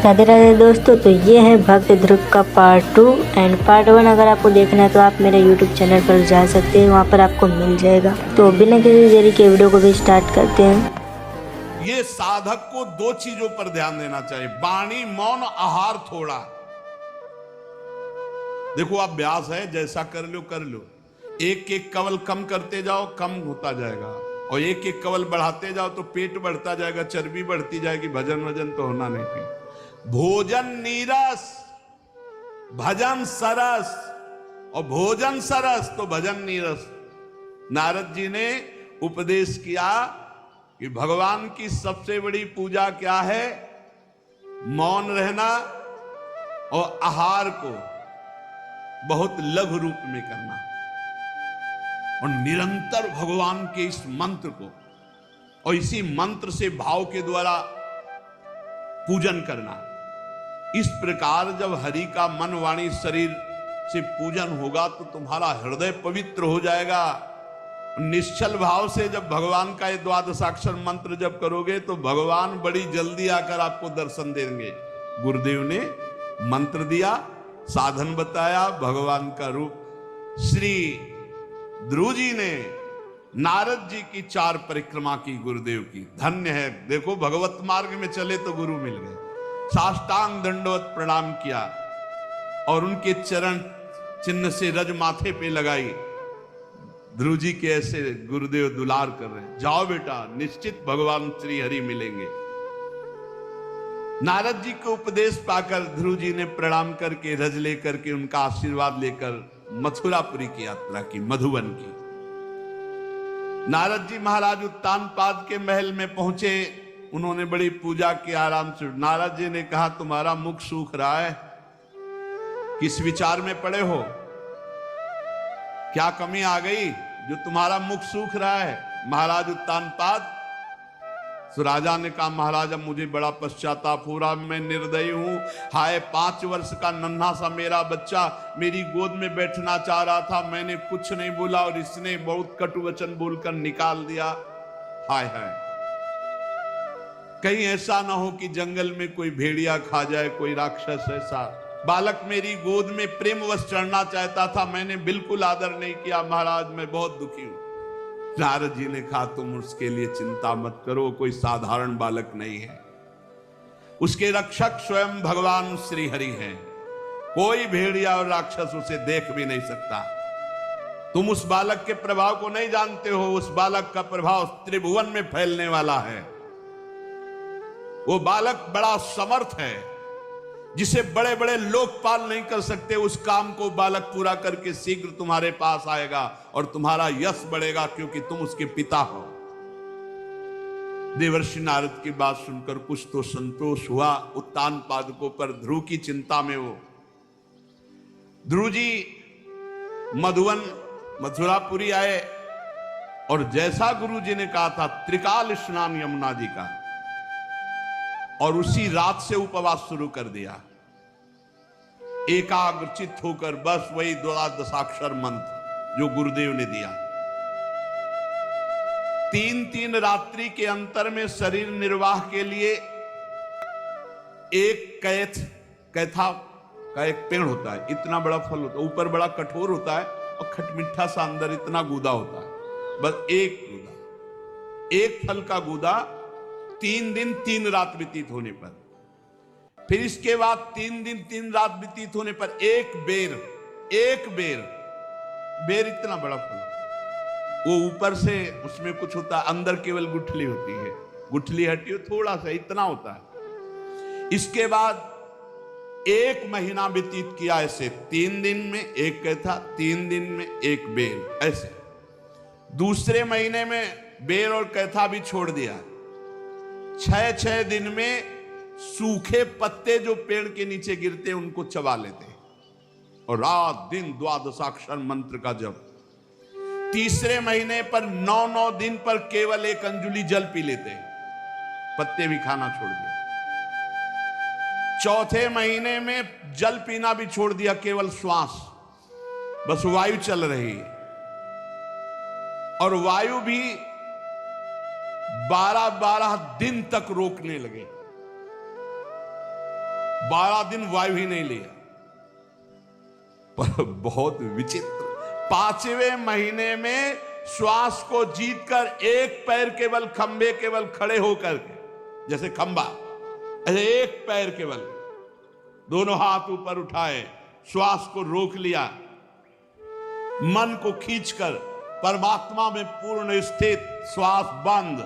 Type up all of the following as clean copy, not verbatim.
राधे राधे दोस्तों। तो ये है भक्त ध्रुव का पार्ट 2 एंड पार्ट 1 अगर आपको देखना है तो आप मेरे यूट्यूब चैनल पर जा सकते हैं, वहाँ पर आपको मिल जाएगा। तो बिना किसी देरी के वीडियो को भी स्टार्ट करते हैं। ये साधक को दो चीजों पर ध्यान देना चाहिए, वाणी, मौन, आहार थोड़ा। देखो अभ्यास है, जैसा कर लो। एक एक कवल कम करते जाओ, कम होता जाएगा, और एक एक कवल बढ़ाते जाओ तो पेट बढ़ता जाएगा, चर्बी बढ़ती जाएगी, भजन वजन तो होना नहीं फिर। भोजन नीरस, भजन सरस, और भोजन सरस तो भजन नीरस। नारद जी ने उपदेश किया कि भगवान की सबसे बड़ी पूजा क्या है? मौन रहना और आहार को बहुत लघु रूप में करना, और निरंतर भगवान के इस मंत्र को और इसी मंत्र से भाव के द्वारा पूजन करना। इस प्रकार जब हरि का मन वाणी शरीर से पूजन होगा तो तुम्हारा हृदय पवित्र हो जाएगा। निश्चल भाव से जब भगवान का ये द्वादशाक्षर मंत्र जब करोगे तो भगवान बड़ी जल्दी आकर आपको दर्शन देंगे। गुरुदेव ने मंत्र दिया, साधन बताया, भगवान का रूप। श्री ध्रुव जी ने नारद जी की 4 परिक्रमा की गुरुदेव की। धन्य है, देखो भगवत मार्ग में चले तो गुरु मिल गए। साष्टांग दंडवत प्रणाम किया और उनके चरण चिन्ह से रज माथे पे लगाई। ध्रुव जी के ऐसे गुरुदेव दुलार कर रहे हैं, जाओ बेटा, निश्चित भगवान श्री हरि मिलेंगे। नारद जी को उपदेश पाकर ध्रुव जी ने प्रणाम करके रज लेकर के उनका आशीर्वाद लेकर मथुरापुरी की यात्रा की, मधुबन की। नारद जी महाराज उत्तानपाद के महल में पहुंचे, उन्होंने बड़ी पूजा की आराम से। नारद जी ने कहा, तुम्हारा मुख सूख रहा है, किस विचार में पड़े हो? क्या कमी आ गई जो तुम्हारा मुख सूख रहा है? महाराज उत्तानपाद। तो राजा ने कहा, महाराज अब मुझे बड़ा पश्चाताप हो रहा, मैं निर्दयी हूं। हाय, 5 वर्ष का नन्हा सा मेरा बच्चा मेरी गोद में बैठना चाह रहा था, मैंने कुछ नहीं बोला और इसने बहुत कटु वचन बोलकर निकाल दिया। हाय हाय, कहीं ऐसा ना हो कि जंगल में कोई भेड़िया खा जाए, कोई राक्षस ऐसा। बालक मेरी गोद में प्रेमवश चढ़ना चाहता था, मैंने बिल्कुल आदर नहीं किया, महाराज मैं बहुत दुखी हूं। नारद जी ने कहा, तुम उसके लिए चिंता मत करो, कोई साधारण बालक नहीं है, उसके रक्षक स्वयं भगवान श्री हरि हैं। कोई भेड़िया और राक्षस उसे देख भी नहीं सकता। तुम उस बालक के प्रभाव को नहीं जानते हो, उस बालक का प्रभाव त्रिभुवन में फैलने वाला है। वो बालक बड़ा समर्थ है, जिसे बड़े बड़े लोकपाल नहीं कर सकते, उस काम को बालक पूरा करके शीघ्र तुम्हारे पास आएगा और तुम्हारा यश बढ़ेगा, क्योंकि तुम उसके पिता हो। देवर्षि नारद की बात सुनकर कुछ तो संतोष हुआ उत्तानपाद को, पर ध्रुव की चिंता में वो ध्रुव जी मधुवन मथुरापुरी आए और जैसा गुरु जी ने कहा था, त्रिकाल स्नान यमुना जी का, और उसी रात से उपवास शुरू कर दिया, एकाग्रचित होकर बस वही द्वादशाक्षर मंत्र जो गुरुदेव ने दिया। 3 रात्रि के अंतर में शरीर निर्वाह के लिए एक कैथा का एक पेड़ होता है, इतना बड़ा फल होता है, ऊपर बड़ा कठोर होता है और खटमिठा सा अंदर इतना गूदा होता है। बस एक फल का गूदा 3 दिन 3 रात व्यतीत होने पर, फिर इसके बाद 3 दिन 3 रात व्यतीत होने पर एक बेर इतना बड़ा फल, वो ऊपर से उसमें कुछ होता है, अंदर केवल गुठली होती है, गुठली हटी हो थोड़ा सा, इतना होता है। इसके बाद 1 महीना व्यतीत किया ऐसे, 3 दिन में एक कैथा, 3 दिन में एक बेर, ऐसे। दूसरे महीने में बेर और कैथा भी छोड़ दिया। 6 दिन में सूखे पत्ते जो पेड़ के नीचे गिरते उनको चबा लेते, और रात दिन द्वादशाक्षर मंत्र का जप। तीसरे महीने पर 9 दिन पर केवल 1 अंजुली जल पी लेते, पत्ते भी खाना छोड़ दिया। चौथे महीने में जल पीना भी छोड़ दिया, केवल श्वास, बस वायु चल रही है, और वायु भी 12 दिन तक रोकने लगे। 12 दिन वायु ही नहीं लिया। पर बहुत विचित्र, 5वें महीने में श्वास को जीतकर एक पैर केवल खंबे केवल खड़े होकर के, जैसे खंबा, ऐसे एक पैर केवल, दोनों हाथ ऊपर उठाए, श्वास को रोक लिया, मन को खींचकर परमात्मा में पूर्ण स्थित, श्वास बंद।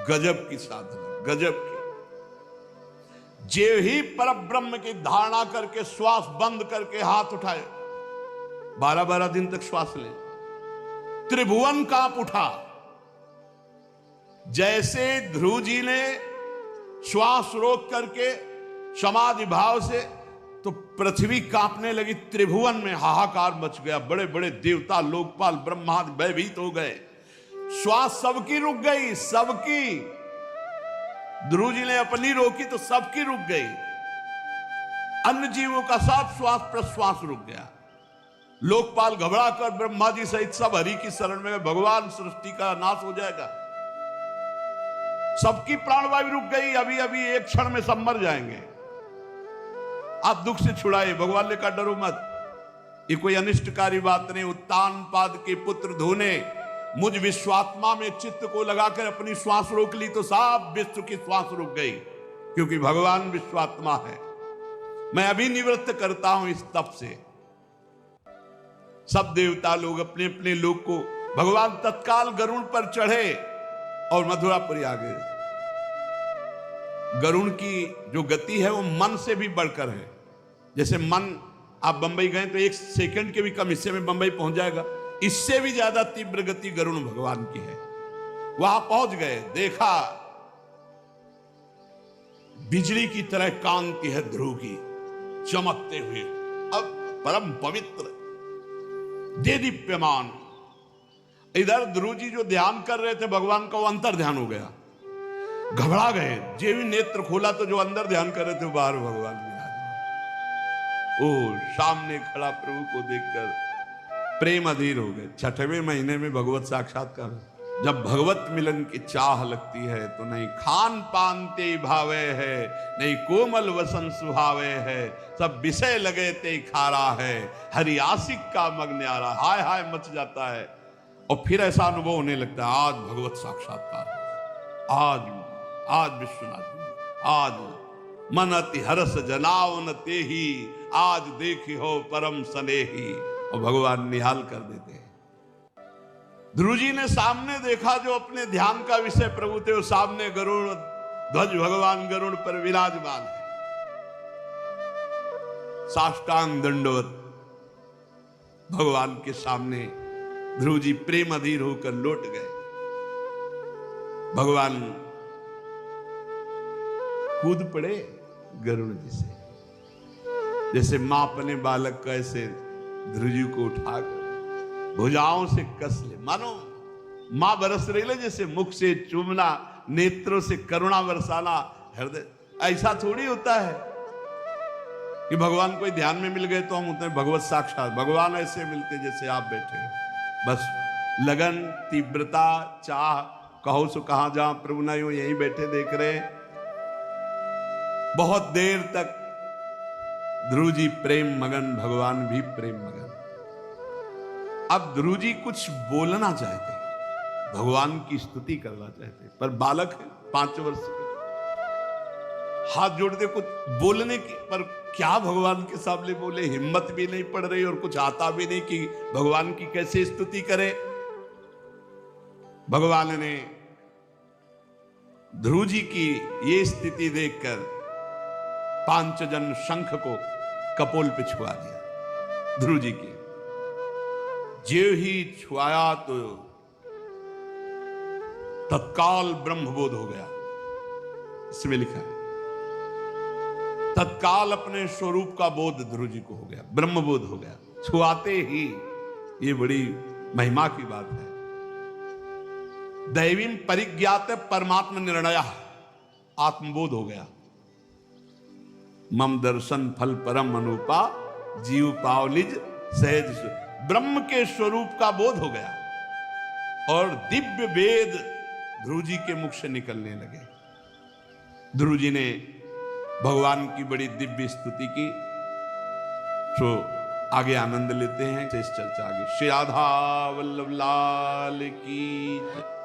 गजब की साधना, गजब की। जे ही पर ब्रह्म की धारणा करके श्वास बंद करके हाथ उठाए, 12-12 दिन तक श्वास ले, त्रिभुवन कांप उठा। जैसे ध्रुव जी ने श्वास रोक करके समाधि भाव से, तो पृथ्वी कांपने लगी, त्रिभुवन में हाहाकार मच गया, बड़े बड़े देवता लोकपाल ब्रह्मादि भयभीत हो गए। श्वास सबकी रुक गई, सबकी। ध्रुव जी ने अपनी रोकी तो सबकी रुक गई। अन्य जीवों का सब श्वास प्रश्वास रुक गया। लोकपाल घबरा कर ब्रह्मा जी सहित सब हरि की शरण में, भगवान सृष्टि का नाश हो जाएगा। सबकी प्राणवायु रुक गई, अभी अभी एक क्षण में सब मर जाएंगे। आप दुख से छुड़ाए। भगवान ने कहा डरो मत, ये कोई अनिष्टकारी बात नहीं। उत्तान पाद के पुत्र धोने मुझ विश्वात्मा में चित्त को लगाकर अपनी श्वास रोक ली तो सब विश्व की श्वास रुक गई, क्योंकि भगवान विश्वात्मा है। मैं अभी निवृत्त करता हूं इस तप से। सब देवता लोग अपने अपने लोग को, भगवान तत्काल गरुड़ पर चढ़े और मथुरापुरी आ गए। गरुड़ की जो गति है वो मन से भी बढ़कर है। जैसे मन, आप बंबई गए तो 1 सेकंड के भी कम हिस्से में बंबई पहुंच जाएगा, इससे भी ज्यादा तीव्र गति गरुड़ भगवान की है। वहां पहुंच गए, देखा बिजली की तरह कांति है ध्रुव की, चमकते हुए, अब परम पवित्र, देदीप्यमान। इधर ध्रुव जी जो ध्यान कर रहे थे भगवान का, वो अंतर ध्यान हो गया, घबरा गए। जे भी नेत्र खोला तो जो अंदर ध्यान कर रहे थे बाहर भगवान विराजमान। ओ सामने खड़ा प्रभु को देखकर प्रेम अधीर हो गए। 6वें महीने में भगवत साक्षात्कार। जब भगवत मिलन की चाह लगती है तो नहीं खान पान ते भावे है, नहीं कोमल वसन सुहावे है, सब विषय लगे ते खारा है, हरि आशिक का मग न्यारा। हाय हाय मच जाता है। और फिर ऐसा अनुभव होने लगता है, आज भगवत साक्षात्कार, आज विश्वनाथ, आज मन अति हरस जनावन ते ही, आज देखी हो परम स्नेही। और भगवान निहाल कर देते हैं। ध्रुव जी ने सामने देखा जो अपने ध्यान का विषय प्रभु थे, वो सामने गरुड़ ध्वज भगवान गरुड़ पर विराजमान है। साष्टांग दंडवत भगवान के सामने ध्रुव जी प्रेम अधीर होकर लौट गए। भगवान कूद पड़े गरुड़ जी से, जैसे मां अपने बालक का ऐसे ध्रुव जी को उठाकर भुजाओं से कस ले, मानो मां बरस रही है, जैसे मुख से चूमना, नेत्रों से करुणा बरसाना, हृदय। ऐसा थोड़ी होता है कि भगवान कोई ध्यान में मिल गए तो हम उतने भगवत साक्षात। भगवान ऐसे मिलते जैसे आप बैठे हो, बस लगन, तीव्रता, चाह, कहो सो कहां जहां प्रभु ना हो, यहीं बैठे देख रहे। बहुत देर तक ध्रुव जी प्रेम मगन, भगवान भी प्रेम मगन। अब ध्रुव जी कुछ बोलना चाहते, भगवान की स्तुति करना चाहते, पर बालक है 5 वर्ष के, हाथ जोड़ते कुछ बोलने की, पर क्या भगवान के सामने बोले, हिम्मत भी नहीं पड़ रही और कुछ आता भी नहीं कि भगवान की कैसे स्तुति करे। भगवान ने ध्रुव जी की ये स्थिति देखकर 5 जन शंख को कपोल पे छुआ दिया। ध्रुव जी की जो ही छुआया तो तत्काल ब्रह्मबोध हो गया। इसमें लिखा है तत्काल अपने स्वरूप का बोध ध्रुव जी को हो गया, ब्रह्मबोध हो गया छुआते ही। ये बड़ी महिमा की बात है। दैवीं परिज्ञात परमात्म निर्णय, आत्मबोध हो गया। मम दर्शन फल परम अनुपा, जीव पावलिज सहज। ब्रह्म के स्वरूप का बोध हो गया और दिव्य वेद ध्रुव जी के मुख से निकलने लगे। ध्रुव जी ने भगवान की बड़ी दिव्य स्तुति की। तो आगे आनंद लेते हैं। इस चर्चा आगे। श्री राधा वल्लभ लाल की जय।